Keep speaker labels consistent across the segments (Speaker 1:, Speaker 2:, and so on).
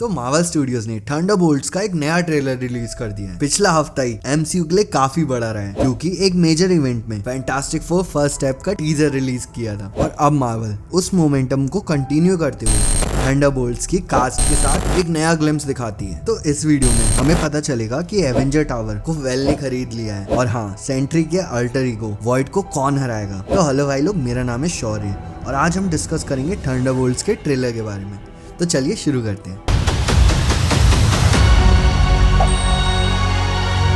Speaker 1: तो Marvel studios ने Thunderbolts का एक नया ट्रेलर रिलीज कर दिया है। पिछला हफ्ता ही एमसीयू के लिए काफी बड़ा रहा है क्योंकि एक मेजर इवेंट में फैंटास्टिक फोर फर्स्ट स्टेप का टीजर रिलीज किया था और अब मार्वल उस मोमेंटम को कंटिन्यू करते हुए थंडरबोल्ट्स की कास्ट के साथ एक नया ग्लिम्स दिखाती है। तो इस वीडियो में हमें पता चलेगा कि एवेंजर टावर को वेल ने खरीद लिया है और हाँ, सेंट्री के अल्टर ईगो वॉइड को कौन हराएगा। तो हेलो भाई लोग, मेरा नाम है शौर्य और आज हम डिस्कस करेंगे थंडरबोल्ट्स के ट्रेलर के बारे में। तो चलिए शुरू करते हैं।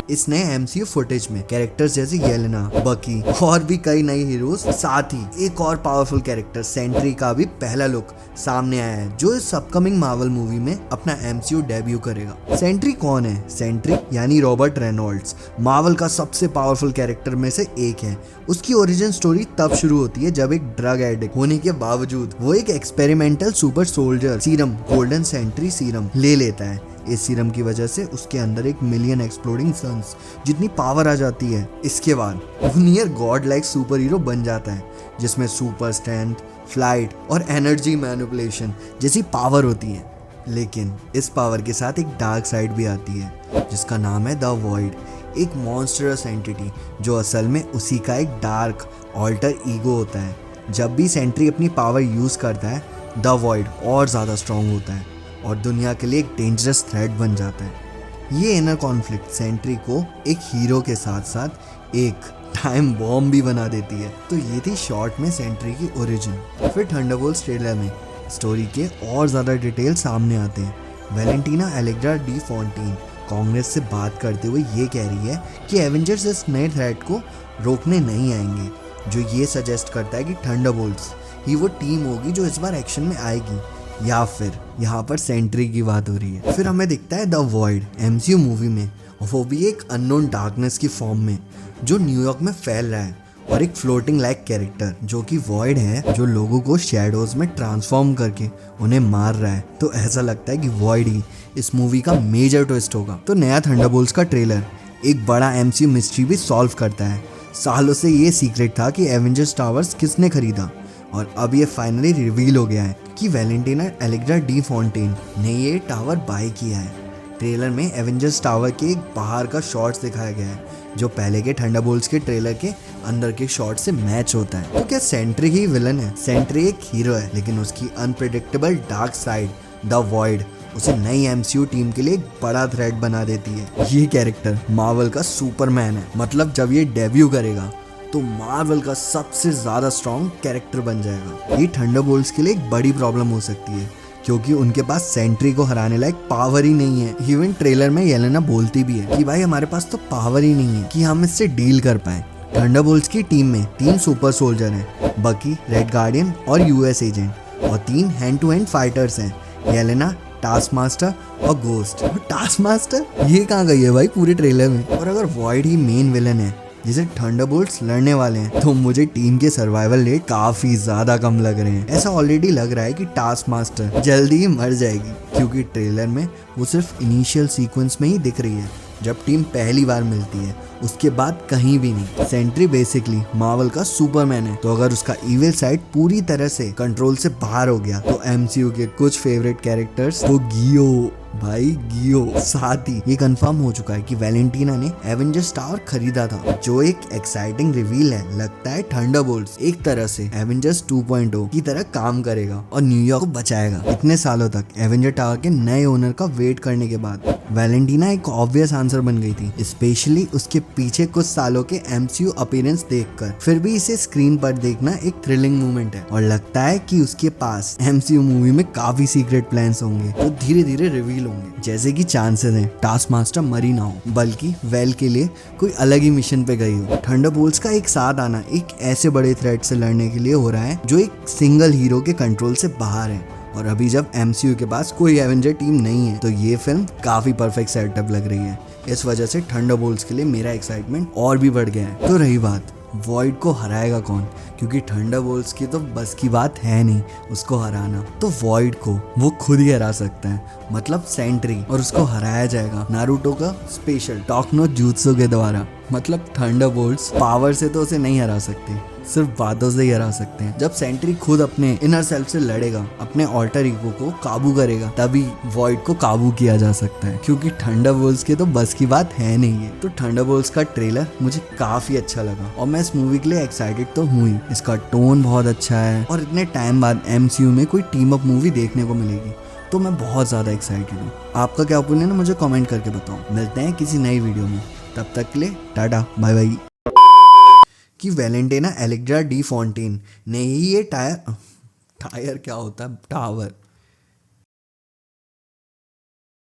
Speaker 1: इस नए एमसीयू फुटेज में कैरेक्टर्स जैसे येलेना, बकी और भी कई नए हीरोज, साथ ही एक और पावरफुल कैरेक्टर सेंट्री का भी पहला लुक सामने आया है जो इस अपकमिंग मार्वल मूवी में अपना एमसीयू डेब्यू करेगा। सेंट्री कौन है? सेंट्री यानी रॉबर्ट रेनॉल्ड्स मार्वल का सबसे पावरफुल कैरेक्टर में से एक है। उसकी ओरिजिन स्टोरी तब शुरू होती है जब एक ड्रग एडिक्ट होने के बावजूद वो एक experimental super soldier serum, golden Sentry serum ले लेता है। इस सीरम की वजह से उसके अंदर 1 मिलियन एक्सप्लोडिंग सन्स जितनी पावर आ जाती है। इसके बाद वो near God like super hero बन जाता है जिसमें सुपर स्ट्रेंथ, फ्लाइट और एनर्जी मैनिपुलेशन जैसी पावर होती है। लेकिन इस पावर के साथ एक डार्क साइड भी आती है जिसका नाम है द वॉइड, एक मॉन्स्टरस एंटिटी जो असल में उसी का एक डार्क ऑल्टर ईगो होता है। जब भी सेंट्री अपनी पावर यूज करता है द वॉइड और ज्यादा स्ट्रॉन्ग होता है और दुनिया के लिए एक डेंजरस थ्रेट बन जाता है। ये इनर कॉन्फ्लिक्ट सेंट्री को एक हीरो के साथ साथ एक टाइम बॉम्ब भी बना देती है। तो ये थी शॉर्ट में सेंट्री की ओरिजिन। फिर थंडरबोल्ट्स ट्रेलर में स्टोरी के और ज़्यादा डिटेल सामने आते हैं। Valentina Allegra D Fontaine Congress से बात करते हुए ये कह रही है कि एवेंजर्स इस नए थ्रेट को रोकने नहीं आएंगे, जो ये सजेस्ट करता है कि थंडरबोल्ट्स ही वो टीम होगी जो इस बार एक्शन में आएगी, या फिर यहाँ पर सेंट्री की बात हो रही है। फिर हमें दिखता है द वॉइड एमसीयू मूवी में, वो भी एक अननोन डार्कनेस की फॉर्म में जो न्यूयॉर्क में फैल रहा है और एक फ्लोटिंग लाइक कैरेक्टर जो कि वॉइड है जो लोगों को शैडोज में ट्रांसफॉर्म करके उन्हें मार रहा है। तो ऐसा लगता है कि वॉइड ही इस मूवी का मेजर ट्विस्ट होगा। तो नया थंडरबोल्ट्स का ट्रेलर एक बड़ा एमसीयू मिस्ट्री भी सॉल्व करता है। सालों से ये सीक्रेट था कि एवेंजर्स टावर्स किसने खरीदा और अब ये फाइनली रिवील हो गया है कि वैलेंटीना एलेग्रा डी फॉन्टेन ने ये टावर बाय किया है। ट्रेलर में एवेंजर्स टावर के एक बाहर का शॉट्स दिखाया गया है जो पहले के थंडरबोल्ट्स के ट्रेलर के अंदर के शॉट से मैच होता है। तो क्या सेंट्री ही विलन है? सेंट्री एक हीरो है लेकिन उसकी unpredictable dark side the void उसे नई एमसीयू टीम के लिए एक बड़ा थ्रेट बना देती है। ये कैरेक्टर मार्वल का सुपरमैन है, मतलब जब ये डेब्यू करेगा तो मार्वल का सबसे ज्यादा स्ट्रॉन्ग कैरेक्टर बन जाएगा। ये थंडरबोल्ट्स के लिए एक बड़ी प्रॉब्लम हो सकती है क्योंकि उनके पास सेंट्री को हराने लायक पावर ही नहीं है। इवन ट्रेलर में येलेना बोलती भी है कि भाई हमारे पास तो पावर ही नहीं है कि हम इससे डील कर पाए। थंडरबोल्ट्स की टीम में 3 सुपर सोल्जर हैं, बकी, रेड गार्डियन और यूएस एजेंट, और 3 हैंड टू हैंड फाइटर्स हैं, येलेना, टास्क मास्टर और गोस्ट। टास्क मास्टर ये कहाँ गई है भाई पूरे ट्रेलर में? और अगर वॉइड ही मेन विलन है जिसे थंडरबोल्ट्स लड़ने वाले हैं तो मुझे टीम के सर्वाइवल रेट काफी ज्यादा कम लग रहे हैं। ऐसा ऑलरेडी लग रहा है कि टास्क मास्टर जल्दी ही मर जाएगी क्योंकि ट्रेलर में वो सिर्फ इनिशियल सीक्वेंस में ही दिख रही है जब टीम पहली बार मिलती है, उसके बाद कहीं भी नहीं। सेंट्री बेसिकली मार्वल का सुपरमैन है, तो अगर उसका इविल साइड पूरी तरह से कंट्रोल से बाहर हो गया तो एमसीयू के कुछ फेवरेट कैरेक्टर्स तो गियो साथ ही ये कंफर्म हो चुका है कि वैलेंटीना ने एवेंजर्स टावर खरीदा था, जो एक एक्साइटिंग रिवील है। लगता है थंडरबोल्ट्स एक तरह से एवेंजर्स 2.0 की तरह काम करेगा और न्यूयॉर्क को बचाएगा। इतने सालों तक एवेंजर टावर के नए ओनर का वेट करने के बाद वैलेंटीना एक ऑब्वियस आंसर बन गई थी, स्पेशली उसके पीछे कुछ सालों के एमसीयू अपीयरेंस देखकर। फिर भी इसे स्क्रीन पर देखना एक थ्रिलिंग मोमेंट है और लगता है कि उसके पास एमसीयू मूवी में काफी सीक्रेट प्लान्स होंगे जो धीरे धीरे रिवील होंगे। जैसे कि चांसेस हैं टास्क मास्टर मरी ना हो बल्कि वेल के लिए कोई अलग ही मिशन पे गई हो। थंडरबोल्ट्स का एक साथ आना एक ऐसे बड़े थ्रेट से लड़ने के लिए हो रहा है जो एक सिंगल हीरो के कंट्रोल से बाहर है। और अभी जब एमसीयू के पास कोई एवेंजर टीम नहीं है तो ये फिल्म काफी परफेक्ट सेटअप लग रही है। इस वजह से थंडरबोल्ट्स के लिए मेरा एक्साइटमेंट और भी बढ़ गया है। तो रही बात वॉइड को हराएगा कौन, क्योंकि थंडरबोल्ट्स की तो बस की बात है नहीं उसको हराना, तो वॉइड को वो खुद ही हरा सकता है, मतलब सेंट्री, और उसको हराया जाएगा नारुतो का स्पेशल टॉक नो jutsu के द्वारा। मतलब थंडरबोल्ट्स पावर से तो उसे नहीं हरा सकते, सिर्फ बातों से ही हरा सकते हैं। जब सेंट्री खुद अपने इनर सेल्फ से लड़ेगा, अपने ऑल्टर ईगो को काबू करेगा, तभी वॉइड को काबू किया जा सकता है, क्योंकि थंडरबोल्ट्स के तो बस की बात है नहीं है। तो थंडरबोल्ट्स का ट्रेलर मुझे काफी अच्छा लगा और मैं इस मूवी के लिए एक्साइटेड तो हूँ ही। इसका टोन बहुत अच्छा है और इतने टाइम बाद MCU में कोई टीम अप मूवी देखने को मिलेगी, तो मैं बहुत ज़्यादा एक्साइटेड हूँ। आपका क्या ओपिनियन है मुझे कमेंट करके बताओ। मिलते हैं किसी नई वीडियो में, तब तक के लिए टाटा बाय बाय। कि वैलेंटिना एलेक्जेंड्रा डी फॉन्टेन ने ही ये टायर क्या होता है टावर